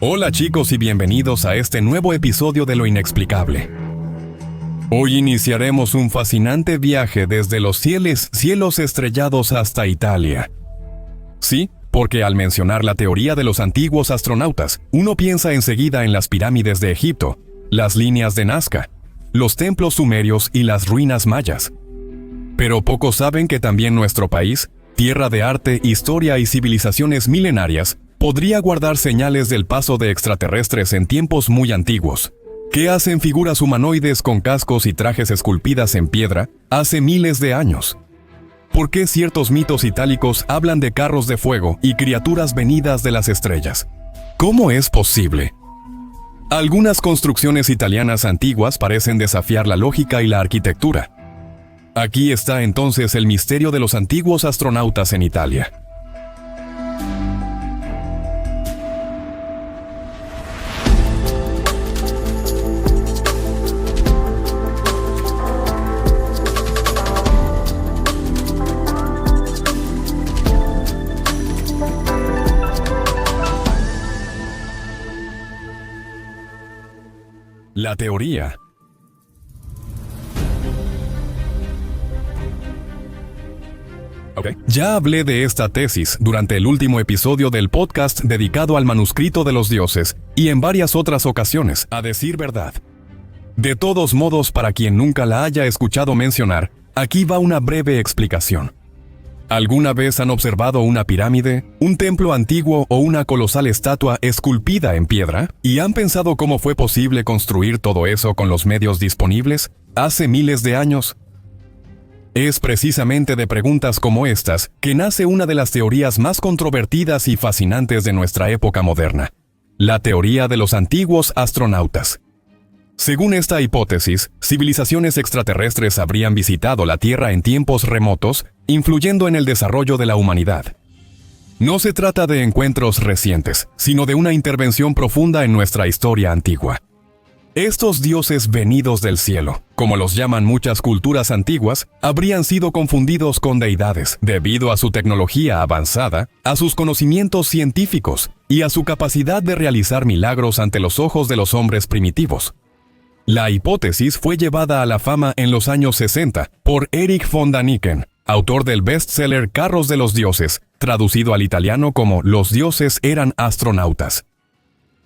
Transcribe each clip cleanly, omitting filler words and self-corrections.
Hola chicos y bienvenidos a este nuevo episodio de Lo Inexplicable. Hoy iniciaremos un fascinante viaje desde los cielos estrellados hasta Italia. Sí, porque al mencionar la teoría de los antiguos astronautas, uno piensa enseguida en las pirámides de Egipto, las líneas de Nazca, los templos sumerios y las ruinas mayas. Pero pocos saben que también nuestro país, tierra de arte, historia y civilizaciones milenarias, podría guardar señales del paso de extraterrestres en tiempos muy antiguos, que hacen figuras humanoides con cascos y trajes esculpidas en piedra hace miles de años. ¿Por qué ciertos mitos itálicos hablan de carros de fuego y criaturas venidas de las estrellas? ¿Cómo es posible? Algunas construcciones italianas antiguas parecen desafiar la lógica y la arquitectura. Aquí está entonces el misterio de los antiguos astronautas en Italia. La teoría. Ya hablé de esta tesis durante el último episodio del podcast dedicado al manuscrito de los dioses y en varias otras ocasiones, a decir verdad. De todos modos, para quien nunca la haya escuchado mencionar, aquí va una breve explicación. ¿Alguna vez han observado una pirámide, un templo antiguo o una colosal estatua esculpida en piedra? ¿Y han pensado cómo fue posible construir todo eso con los medios disponibles hace miles de años? Es precisamente de preguntas como estas que nace una de las teorías más controvertidas y fascinantes de nuestra época moderna: la teoría de los antiguos astronautas. Según esta hipótesis, civilizaciones extraterrestres habrían visitado la Tierra en tiempos remotos, influyendo en el desarrollo de la humanidad. No se trata de encuentros recientes, sino de una intervención profunda en nuestra historia antigua. Estos dioses venidos del cielo, como los llaman muchas culturas antiguas, habrían sido confundidos con deidades debido a su tecnología avanzada, a sus conocimientos científicos y a su capacidad de realizar milagros ante los ojos de los hombres primitivos. La hipótesis fue llevada a la fama en los años 60 por Erich von Däniken, autor del bestseller Carros de los Dioses, traducido al italiano como Los dioses eran astronautas.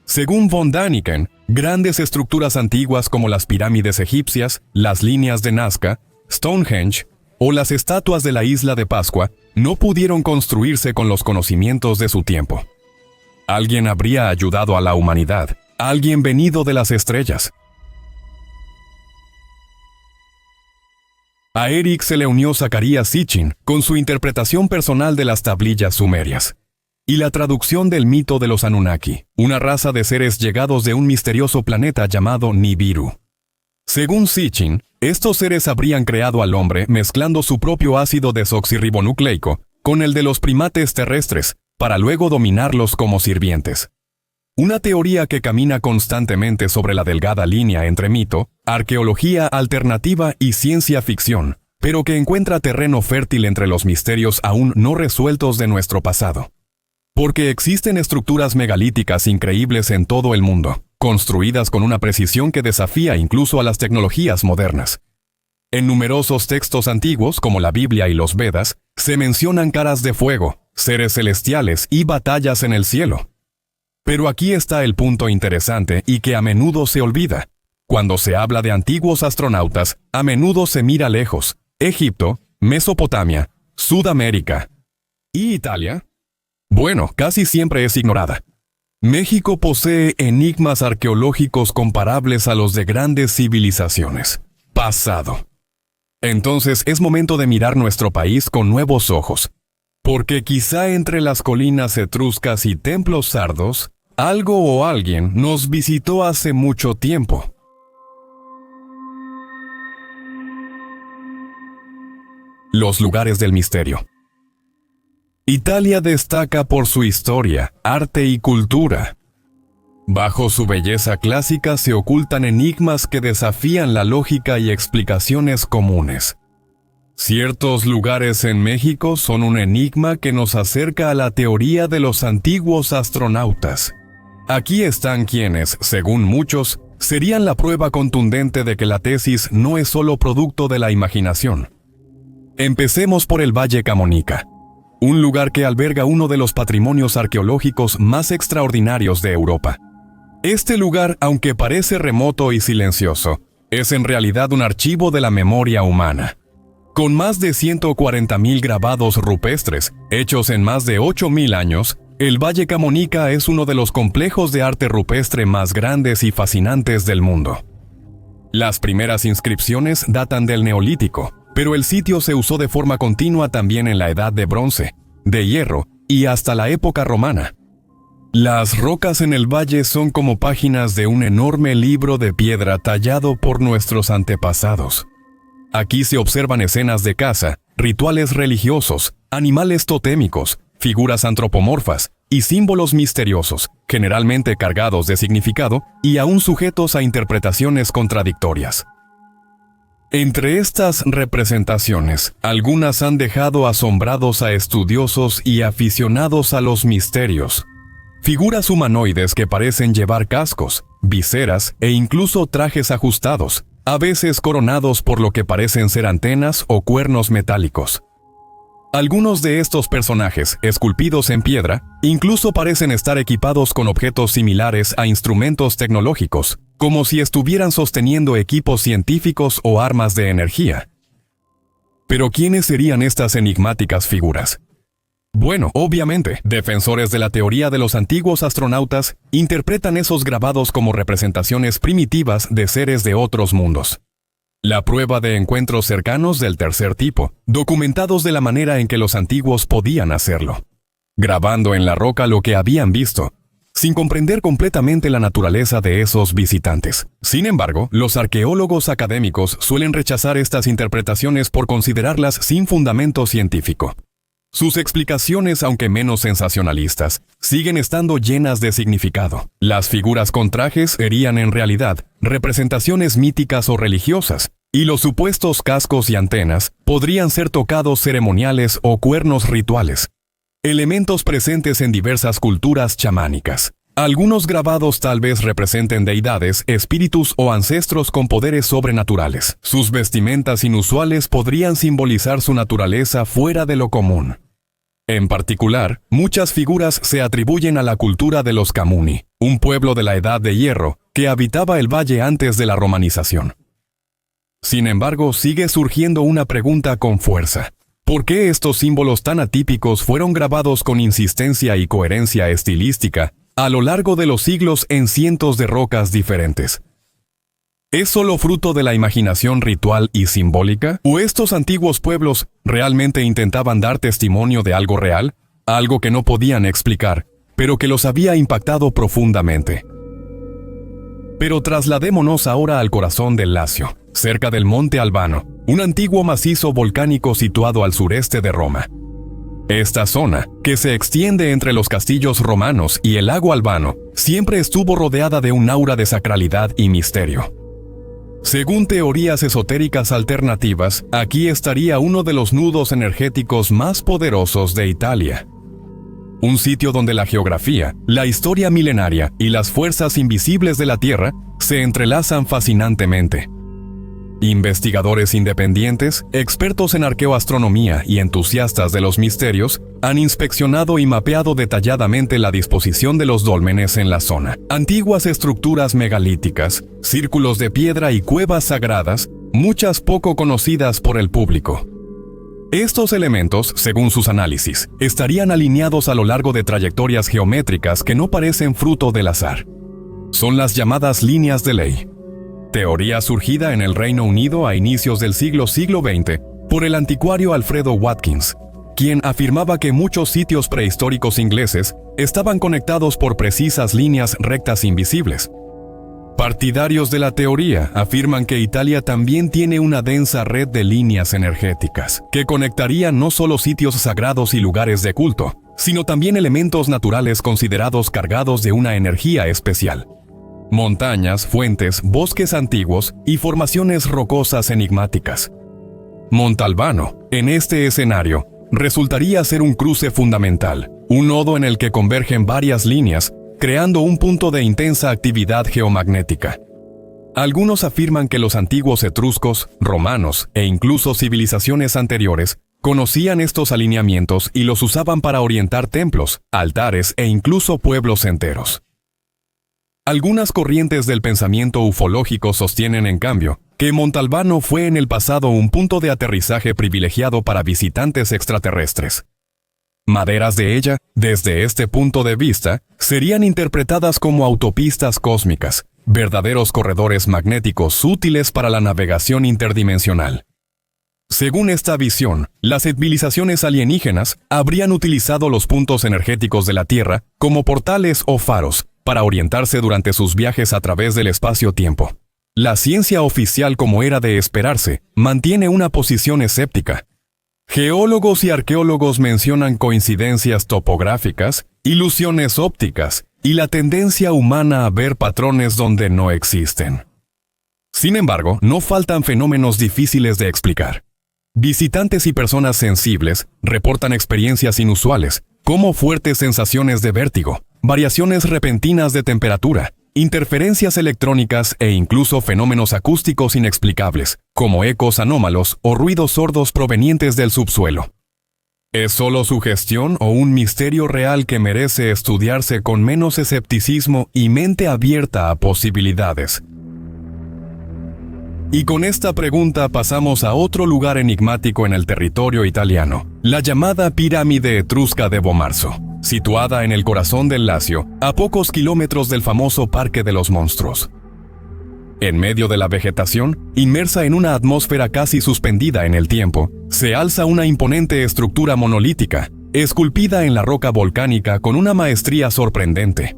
Según von Däniken, grandes estructuras antiguas como las pirámides egipcias, las líneas de Nazca, Stonehenge o las estatuas de la isla de Pascua no pudieron construirse con los conocimientos de su tiempo. Alguien habría ayudado a la humanidad, alguien venido de las estrellas. A Eric se le unió Zecharia Sitchin con su interpretación personal de las tablillas sumerias y la traducción del mito de los Anunnaki, una raza de seres llegados de un misterioso planeta llamado Nibiru. Según Sitchin, estos seres habrían creado al hombre mezclando su propio ácido desoxirribonucleico con el de los primates terrestres, para luego dominarlos como sirvientes. Una teoría que camina constantemente sobre la delgada línea entre mito, arqueología alternativa y ciencia ficción, pero que encuentra terreno fértil entre los misterios aún no resueltos de nuestro pasado. Porque existen estructuras megalíticas increíbles en todo el mundo, construidas con una precisión que desafía incluso a las tecnologías modernas. En numerosos textos antiguos, como la Biblia y los Vedas, se mencionan caras de fuego, seres celestiales y batallas en el cielo. Pero aquí está el punto interesante y que a menudo se olvida. Cuando se habla de antiguos astronautas, a menudo se mira lejos: Egipto, Mesopotamia, Sudamérica. ¿Y Italia? Bueno, casi siempre es ignorada. México posee enigmas arqueológicos comparables a los de grandes civilizaciones. Pasado. Entonces es momento de mirar nuestro país con nuevos ojos. Porque quizá entre las colinas etruscas y templos sardos, algo o alguien nos visitó hace mucho tiempo. Los lugares del misterio. Italia destaca por su historia, arte y cultura. Bajo su belleza clásica se ocultan enigmas que desafían la lógica y explicaciones comunes. Ciertos lugares en México son un enigma que nos acerca a la teoría de los antiguos astronautas. Aquí están quienes, según muchos, serían la prueba contundente de que la tesis no es solo producto de la imaginación. Empecemos por el Valle Camonica, un lugar que alberga uno de los patrimonios arqueológicos más extraordinarios de Europa. Este lugar, aunque parece remoto y silencioso, es en realidad un archivo de la memoria humana. Con más de 140.000 grabados rupestres, hechos en más de 8.000 años, el Valle Camonica es uno de los complejos de arte rupestre más grandes y fascinantes del mundo. Las primeras inscripciones datan del Neolítico, pero el sitio se usó de forma continua también en la Edad de Bronce, de Hierro y hasta la época romana. Las rocas en el valle son como páginas de un enorme libro de piedra tallado por nuestros antepasados. Aquí se observan escenas de caza, rituales religiosos, animales totémicos, figuras antropomorfas y símbolos misteriosos, generalmente cargados de significado y aún sujetos a interpretaciones contradictorias. Entre estas representaciones, algunas han dejado asombrados a estudiosos y aficionados a los misterios. Figuras humanoides que parecen llevar cascos, viseras e incluso trajes ajustados, a veces coronados por lo que parecen ser antenas o cuernos metálicos. Algunos de estos personajes, esculpidos en piedra, incluso parecen estar equipados con objetos similares a instrumentos tecnológicos, como si estuvieran sosteniendo equipos científicos o armas de energía. Pero ¿quiénes serían estas enigmáticas figuras? Bueno, obviamente, defensores de la teoría de los antiguos astronautas interpretan esos grabados como representaciones primitivas de seres de otros mundos. La prueba de encuentros cercanos del tercer tipo, documentados de la manera en que los antiguos podían hacerlo, grabando en la roca lo que habían visto, sin comprender completamente la naturaleza de esos visitantes. Sin embargo, los arqueólogos académicos suelen rechazar estas interpretaciones por considerarlas sin fundamento científico. Sus explicaciones, aunque menos sensacionalistas, siguen estando llenas de significado. Las figuras con trajes serían en realidad representaciones míticas o religiosas, y los supuestos cascos y antenas podrían ser tocados ceremoniales o cuernos rituales, elementos presentes en diversas culturas chamánicas. Algunos grabados tal vez representen deidades, espíritus o ancestros con poderes sobrenaturales. Sus vestimentas inusuales podrían simbolizar su naturaleza fuera de lo común. En particular, muchas figuras se atribuyen a la cultura de los Camuni, un pueblo de la Edad de Hierro que habitaba el valle antes de la romanización. Sin embargo, sigue surgiendo una pregunta con fuerza. ¿Por qué estos símbolos tan atípicos fueron grabados con insistencia y coherencia estilística a lo largo de los siglos en cientos de rocas diferentes? ¿Es solo fruto de la imaginación ritual y simbólica? ¿O estos antiguos pueblos realmente intentaban dar testimonio de algo real? Algo que no podían explicar, pero que los había impactado profundamente. Pero trasladémonos ahora al corazón del Lacio, cerca del Monte Albano, un antiguo macizo volcánico situado al sureste de Roma. Esta zona, que se extiende entre los castillos romanos y el lago Albano, siempre estuvo rodeada de un aura de sacralidad y misterio. Según teorías esotéricas alternativas, aquí estaría uno de los nudos energéticos más poderosos de Italia. Un sitio donde la geografía, la historia milenaria y las fuerzas invisibles de la Tierra se entrelazan fascinantemente. Investigadores independientes, expertos en arqueoastronomía y entusiastas de los misterios han inspeccionado y mapeado detalladamente la disposición de los dólmenes en la zona. Antiguas estructuras megalíticas, círculos de piedra y cuevas sagradas, muchas poco conocidas por el público. Estos elementos, según sus análisis, estarían alineados a lo largo de trayectorias geométricas que no parecen fruto del azar. Son las llamadas líneas de ley. Teoría surgida en el Reino Unido a inicios del siglo XX por el anticuario Alfredo Watkins, quien afirmaba que muchos sitios prehistóricos ingleses estaban conectados por precisas líneas rectas invisibles. Partidarios de la teoría afirman que Italia también tiene una densa red de líneas energéticas, que conectarían no solo sitios sagrados y lugares de culto, sino también elementos naturales considerados cargados de una energía especial. Montañas, fuentes, bosques antiguos y formaciones rocosas enigmáticas. Montalbano, en este escenario, resultaría ser un cruce fundamental, un nodo en el que convergen varias líneas, creando un punto de intensa actividad geomagnética. Algunos afirman que los antiguos etruscos, romanos e incluso civilizaciones anteriores conocían estos alineamientos y los usaban para orientar templos, altares e incluso pueblos enteros. Algunas corrientes del pensamiento ufológico sostienen, en cambio, que Montalbano fue en el pasado un punto de aterrizaje privilegiado para visitantes extraterrestres. Maderas de ella, desde este punto de vista, serían interpretadas como autopistas cósmicas, verdaderos corredores magnéticos útiles para la navegación interdimensional. Según esta visión, las civilizaciones alienígenas habrían utilizado los puntos energéticos de la Tierra como portales o faros para orientarse durante sus viajes a través del espacio-tiempo. La ciencia oficial, como era de esperarse, mantiene una posición escéptica. Geólogos y arqueólogos mencionan coincidencias topográficas, ilusiones ópticas y la tendencia humana a ver patrones donde no existen. Sin embargo, no faltan fenómenos difíciles de explicar. Visitantes y personas sensibles reportan experiencias inusuales, como fuertes sensaciones de vértigo, variaciones repentinas de temperatura, interferencias electrónicas e incluso fenómenos acústicos inexplicables, como ecos anómalos o ruidos sordos provenientes del subsuelo. ¿Es solo sugestión o un misterio real que merece estudiarse con menos escepticismo y mente abierta a posibilidades? Y con esta pregunta pasamos a otro lugar enigmático en el territorio italiano, la llamada pirámide etrusca de Bomarzo, situada en el corazón del Lacio, a pocos kilómetros del famoso Parque de los Monstruos. En medio de la vegetación, inmersa en una atmósfera casi suspendida en el tiempo, se alza una imponente estructura monolítica, esculpida en la roca volcánica con una maestría sorprendente.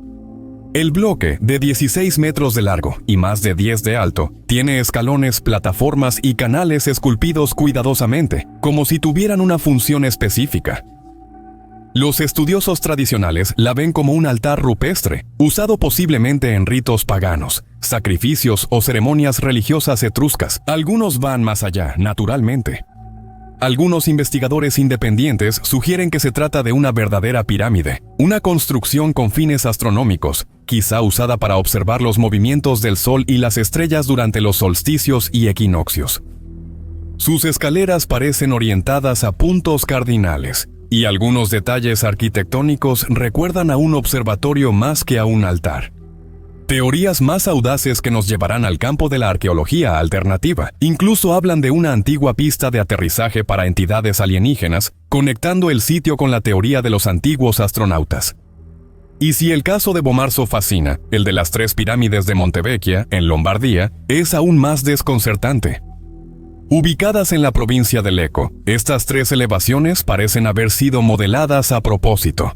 El bloque, de 16 metros de largo y más de 10 de alto, tiene escalones, plataformas y canales esculpidos cuidadosamente, como si tuvieran una función específica. Los estudiosos tradicionales la ven como un altar rupestre, usado posiblemente en ritos paganos, sacrificios o ceremonias religiosas etruscas. Algunos van más allá, naturalmente. Algunos investigadores independientes sugieren que se trata de una verdadera pirámide, una construcción con fines astronómicos, quizá usada para observar los movimientos del Sol y las estrellas durante los solsticios y equinoccios. Sus escaleras parecen orientadas a puntos cardinales, y algunos detalles arquitectónicos recuerdan a un observatorio más que a un altar. Teorías más audaces que nos llevarán al campo de la arqueología alternativa incluso hablan de una antigua pista de aterrizaje para entidades alienígenas, conectando el sitio con la teoría de los antiguos astronautas. Y si el caso de Bomarzo fascina, el de las 3 pirámides de Montevecchia, en Lombardía, es aún más desconcertante. Ubicadas en la provincia de Lecco, estas 3 elevaciones parecen haber sido modeladas a propósito.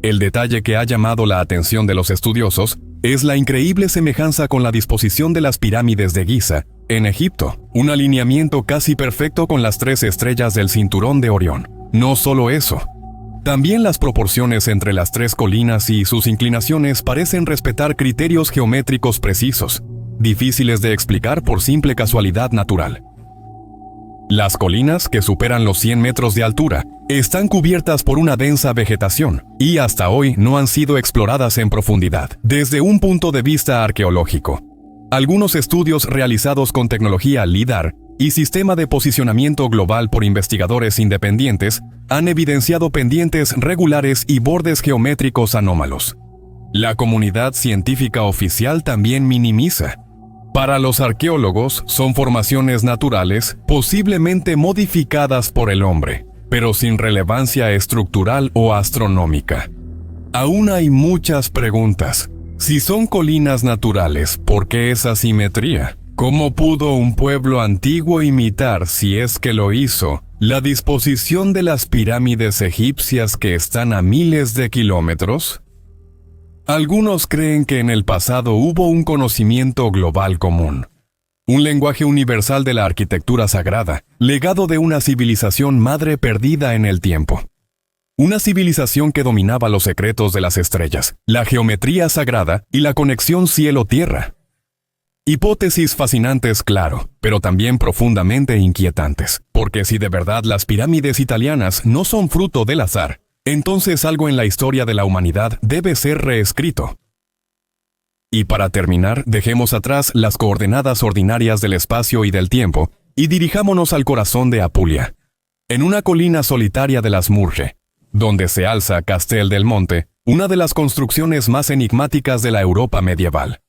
El detalle que ha llamado la atención de los estudiosos es la increíble semejanza con la disposición de las pirámides de Giza, en Egipto, un alineamiento casi perfecto con las 3 estrellas del cinturón de Orión. No solo eso, también las proporciones entre las 3 colinas y sus inclinaciones parecen respetar criterios geométricos precisos, difíciles de explicar por simple casualidad natural. Las colinas, que superan los 100 metros de altura, están cubiertas por una densa vegetación y hasta hoy no han sido exploradas en profundidad desde un punto de vista arqueológico. Algunos estudios realizados con tecnología LIDAR y sistema de posicionamiento global por investigadores independientes han evidenciado pendientes regulares y bordes geométricos anómalos. La comunidad científica oficial también minimiza. Para los arqueólogos, son formaciones naturales, posiblemente modificadas por el hombre, pero sin relevancia estructural o astronómica. Aún hay muchas preguntas. Si son colinas naturales, ¿por qué esa simetría? ¿Cómo pudo un pueblo antiguo imitar, si es que lo hizo, la disposición de las pirámides egipcias que están a miles de kilómetros? Algunos creen que en el pasado hubo un conocimiento global común, un lenguaje universal de la arquitectura sagrada, legado de una civilización madre perdida en el tiempo. Una civilización que dominaba los secretos de las estrellas, la geometría sagrada y la conexión cielo-tierra. Hipótesis fascinantes, claro, pero también profundamente inquietantes, porque si de verdad las pirámides italianas no son fruto del azar, entonces algo en la historia de la humanidad debe ser reescrito. Y para terminar, dejemos atrás las coordenadas ordinarias del espacio y del tiempo y dirijámonos al corazón de Apulia, en una colina solitaria de las Murge, donde se alza Castel del Monte, una de las construcciones más enigmáticas de la Europa medieval.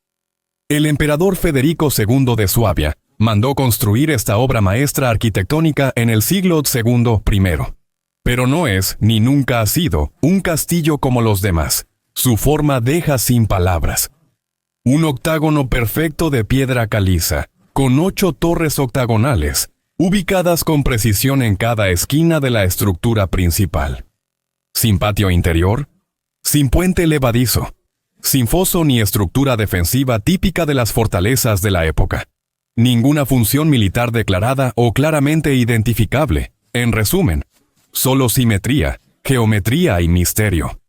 El emperador Federico II de Suabia mandó construir esta obra maestra arquitectónica en el siglo II I. Pero no es, ni nunca ha sido, un castillo como los demás. Su forma deja sin palabras. Un octágono perfecto de piedra caliza, con 8 torres octagonales, ubicadas con precisión en cada esquina de la estructura principal. Sin patio interior, sin puente levadizo, sin foso ni estructura defensiva típica de las fortalezas de la época. Ninguna función militar declarada o claramente identificable. En resumen, solo simetría, geometría y misterio.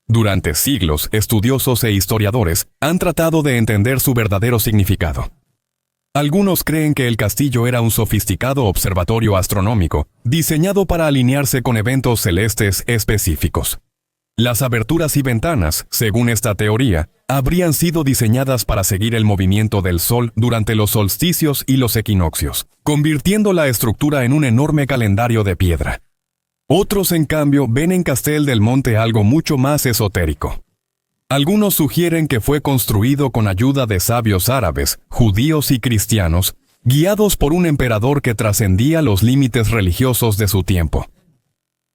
Durante siglos, estudiosos e historiadores han tratado de entender su verdadero significado. Algunos creen que el castillo era un sofisticado observatorio astronómico, diseñado para alinearse con eventos celestes específicos. Las aberturas y ventanas, según esta teoría, habrían sido diseñadas para seguir el movimiento del Sol durante los solsticios y los equinoccios, convirtiendo la estructura en un enorme calendario de piedra. Otros, en cambio, ven en Castel del Monte algo mucho más esotérico. Algunos sugieren que fue construido con ayuda de sabios árabes, judíos y cristianos, guiados por un emperador que trascendía los límites religiosos de su tiempo.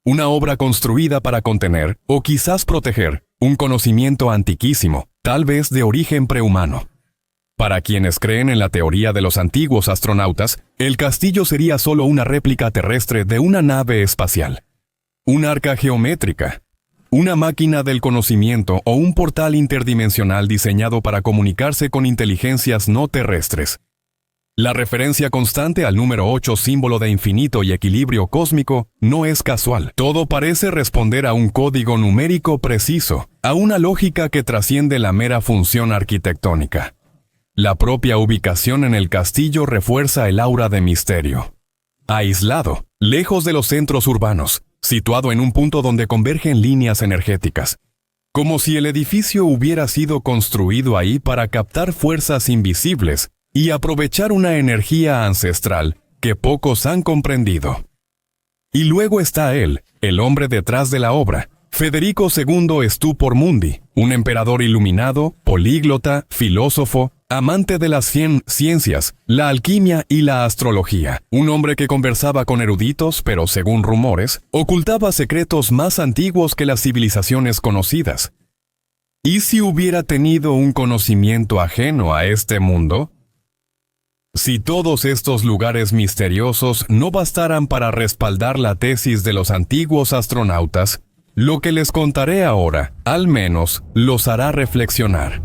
Una obra construida para contener, o quizás proteger, un conocimiento antiquísimo, tal vez de origen prehumano. Para quienes creen en la teoría de los antiguos astronautas, el castillo sería solo una réplica terrestre de una nave espacial. Un arca geométrica, una máquina del conocimiento o un portal interdimensional diseñado para comunicarse con inteligencias no terrestres. La referencia constante al número 8, símbolo de infinito y equilibrio cósmico, no es casual. Todo parece responder a un código numérico preciso, a una lógica que trasciende la mera función arquitectónica. La propia ubicación en el castillo refuerza el aura de misterio. Aislado, lejos de los centros urbanos, situado en un punto donde convergen líneas energéticas. Como si el edificio hubiera sido construido ahí para captar fuerzas invisibles y aprovechar una energía ancestral que pocos han comprendido. Y luego está él, el hombre detrás de la obra, Federico II Stupor Mundi, un emperador iluminado, políglota, filósofo, amante de las ciencias, la alquimia y la astrología. Un hombre que conversaba con eruditos, pero según rumores, ocultaba secretos más antiguos que las civilizaciones conocidas. ¿Y si hubiera tenido un conocimiento ajeno a este mundo? Si todos estos lugares misteriosos no bastaran para respaldar la tesis de los antiguos astronautas, lo que les contaré ahora, al menos, los hará reflexionar.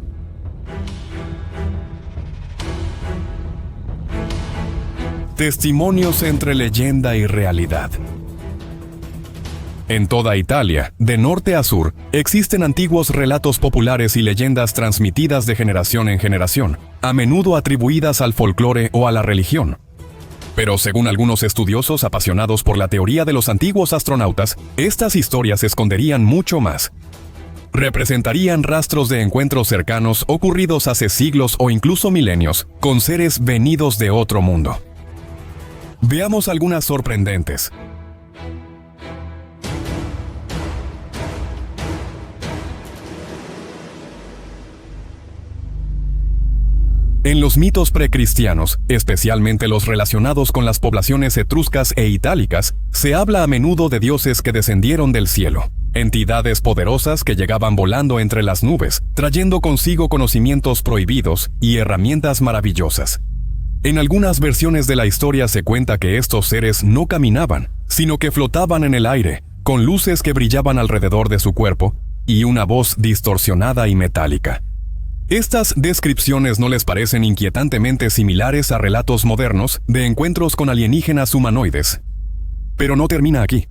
Testimonios entre leyenda y realidad. En toda Italia, de norte a sur, existen antiguos relatos populares y leyendas transmitidas de generación en generación, a menudo atribuidas al folclore o a la religión. Pero según algunos estudiosos apasionados por la teoría de los antiguos astronautas, estas historias esconderían mucho más. Representarían rastros de encuentros cercanos ocurridos hace siglos o incluso milenios, con seres venidos de otro mundo. Veamos algunas sorprendentes. En los mitos precristianos, especialmente los relacionados con las poblaciones etruscas e itálicas, se habla a menudo de dioses que descendieron del cielo, entidades poderosas que llegaban volando entre las nubes, trayendo consigo conocimientos prohibidos y herramientas maravillosas. En algunas versiones de la historia se cuenta que estos seres no caminaban, sino que flotaban en el aire, con luces que brillaban alrededor de su cuerpo y una voz distorsionada y metálica. Estas descripciones no les parecen inquietantemente similares a relatos modernos de encuentros con alienígenas humanoides. Pero no termina aquí.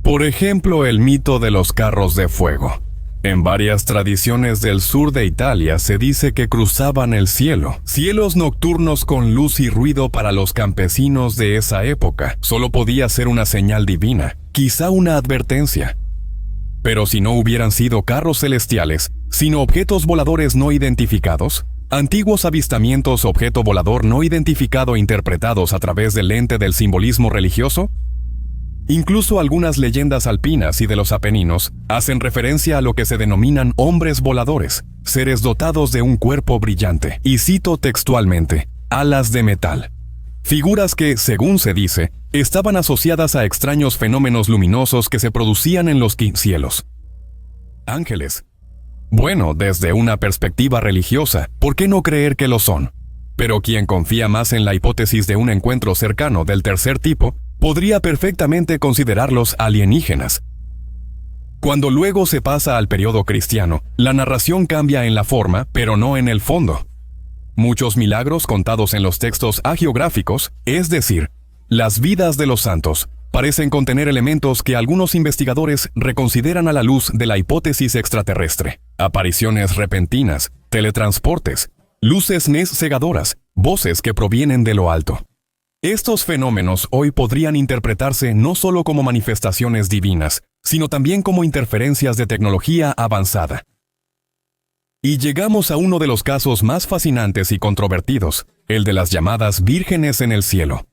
Por ejemplo, el mito de los carros de fuego. En varias tradiciones del sur de Italia se dice que cruzaban el cielo, cielos nocturnos con luz y ruido para los campesinos de esa época. Solo podía ser una señal divina, quizá una advertencia. Pero si no hubieran sido carros celestiales, sino objetos voladores no identificados, antiguos avistamientos objeto volador no identificado interpretados a través del lente del simbolismo religioso, incluso algunas leyendas alpinas y de los Apeninos hacen referencia a lo que se denominan hombres voladores, seres dotados de un cuerpo brillante, y cito textualmente, alas de metal. Figuras que, según se dice, estaban asociadas a extraños fenómenos luminosos que se producían en los cielos. Ángeles. Bueno, desde una perspectiva religiosa, ¿por qué no creer que lo son? Pero quien confía más en la hipótesis de un encuentro cercano del tercer tipo, podría perfectamente considerarlos alienígenas. Cuando luego se pasa al periodo cristiano, la narración cambia en la forma, pero no en el fondo. Muchos milagros contados en los textos hagiográficos, es decir, las vidas de los santos, parecen contener elementos que algunos investigadores reconsideran a la luz de la hipótesis extraterrestre. Apariciones repentinas, teletransportes, luces cegadoras, voces que provienen de lo alto. Estos fenómenos hoy podrían interpretarse no solo como manifestaciones divinas, sino también como interferencias de tecnología avanzada. Y llegamos a uno de los casos más fascinantes y controvertidos, el de las llamadas vírgenes en el cielo.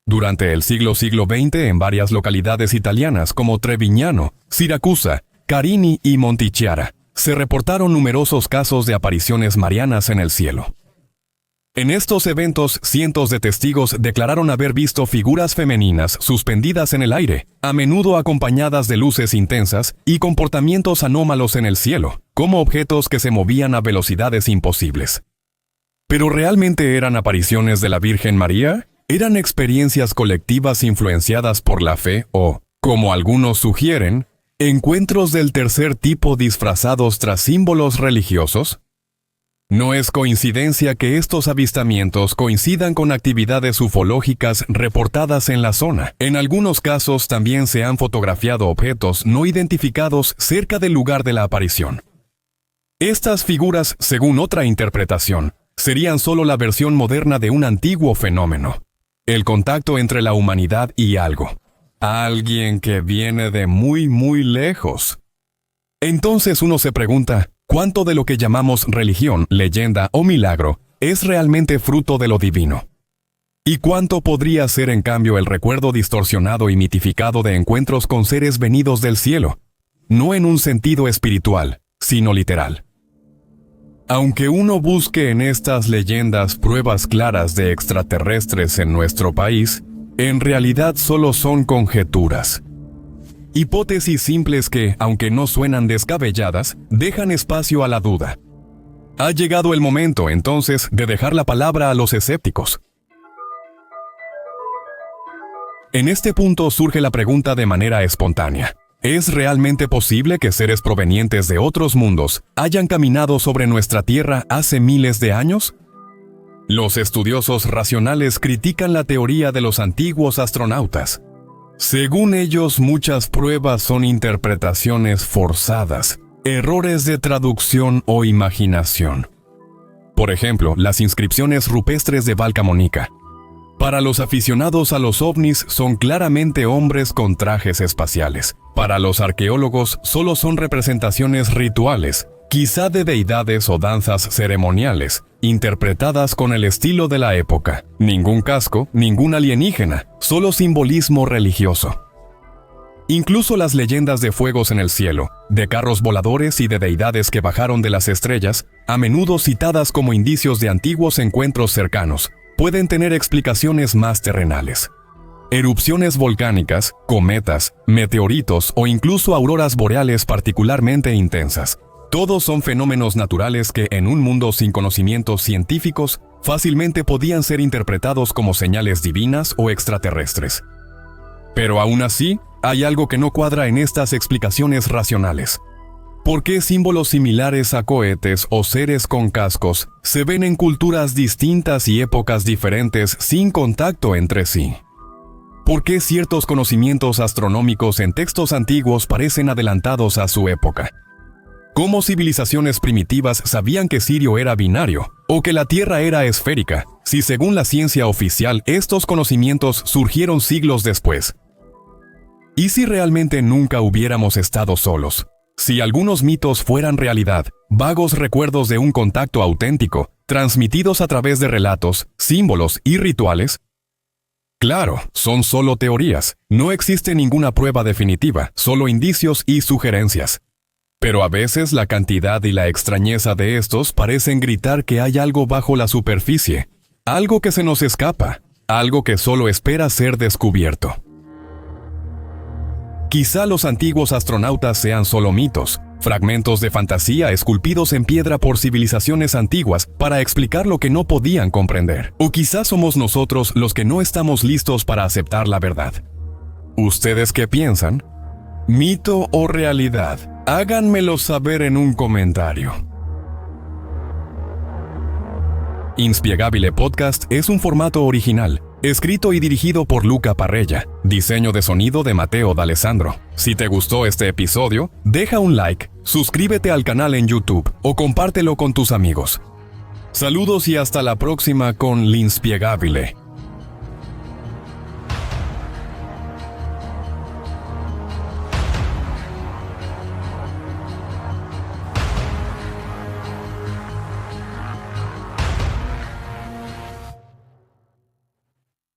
Durante el siglo XX, en varias localidades italianas como Treviñano, Siracusa, Carini y Montichiara, se reportaron numerosos casos de apariciones marianas en el cielo. En estos eventos, cientos de testigos declararon haber visto figuras femeninas suspendidas en el aire, a menudo acompañadas de luces intensas y comportamientos anómalos en el cielo, como objetos que se movían a velocidades imposibles. ¿Pero realmente eran apariciones de la Virgen María? ¿Eran experiencias colectivas influenciadas por la fe o, como algunos sugieren, encuentros del tercer tipo disfrazados tras símbolos religiosos? No es coincidencia que estos avistamientos coincidan con actividades ufológicas reportadas en la zona. En algunos casos también se han fotografiado objetos no identificados cerca del lugar de la aparición. Estas figuras, según otra interpretación, serían solo la versión moderna de un antiguo fenómeno: el contacto entre la humanidad y algo. Alguien que viene de muy lejos. Entonces uno se pregunta, ¿cuánto de lo que llamamos religión, leyenda o milagro es realmente fruto de lo divino? ¿Y cuánto podría ser en cambio el recuerdo distorsionado y mitificado de encuentros con seres venidos del cielo? No en un sentido espiritual, sino literal. Aunque uno busque en estas leyendas pruebas claras de extraterrestres en nuestro país, en realidad solo son conjeturas. Hipótesis simples que, aunque no suenan descabelladas, dejan espacio a la duda. Ha llegado el momento, entonces, de dejar la palabra a los escépticos. En este punto surge la pregunta de manera espontánea. ¿Es realmente posible que seres provenientes de otros mundos hayan caminado sobre nuestra Tierra hace miles de años? Los estudiosos racionales critican la teoría de los antiguos astronautas. Según ellos, muchas pruebas son interpretaciones forzadas, errores de traducción o imaginación. Por ejemplo, las inscripciones rupestres de Valcamonica. Para los aficionados a los ovnis son claramente hombres con trajes espaciales. Para los arqueólogos solo son representaciones rituales, quizá de deidades o danzas ceremoniales, interpretadas con el estilo de la época. Ningún casco, ningún alienígena, solo simbolismo religioso. Incluso las leyendas de fuegos en el cielo, de carros voladores y de deidades que bajaron de las estrellas, a menudo citadas como indicios de antiguos encuentros cercanos, pueden tener explicaciones más terrenales. Erupciones volcánicas, cometas, meteoritos o incluso auroras boreales particularmente intensas. Todos son fenómenos naturales que, en un mundo sin conocimientos científicos, fácilmente podían ser interpretados como señales divinas o extraterrestres. Pero aún así, hay algo que no cuadra en estas explicaciones racionales. ¿Por qué símbolos similares a cohetes o seres con cascos se ven en culturas distintas y épocas diferentes sin contacto entre sí? ¿Por qué ciertos conocimientos astronómicos en textos antiguos parecen adelantados a su época? ¿Cómo civilizaciones primitivas sabían que Sirio era binario o que la Tierra era esférica, si según la ciencia oficial estos conocimientos surgieron siglos después? ¿Y si realmente nunca hubiéramos estado solos? Si algunos mitos fueran realidad, vagos recuerdos de un contacto auténtico, transmitidos a través de relatos, símbolos y rituales. Claro, son solo teorías. No existe ninguna prueba definitiva, solo indicios y sugerencias. Pero a veces la cantidad y la extrañeza de estos parecen gritar que hay algo bajo la superficie, algo que se nos escapa, algo que solo espera ser descubierto. Quizá los antiguos astronautas sean solo mitos, fragmentos de fantasía esculpidos en piedra por civilizaciones antiguas para explicar lo que no podían comprender. O quizá somos nosotros los que no estamos listos para aceptar la verdad. ¿Ustedes qué piensan? ¿Mito o realidad? Háganmelo saber en un comentario. Inspiegabile Podcast es un formato original, escrito y dirigido por Luca Parrella, diseño de sonido de Mateo D'Alessandro. Si te gustó este episodio, deja un like, suscríbete al canal en YouTube o compártelo con tus amigos. Saludos y hasta la próxima con L'Inspiegabile.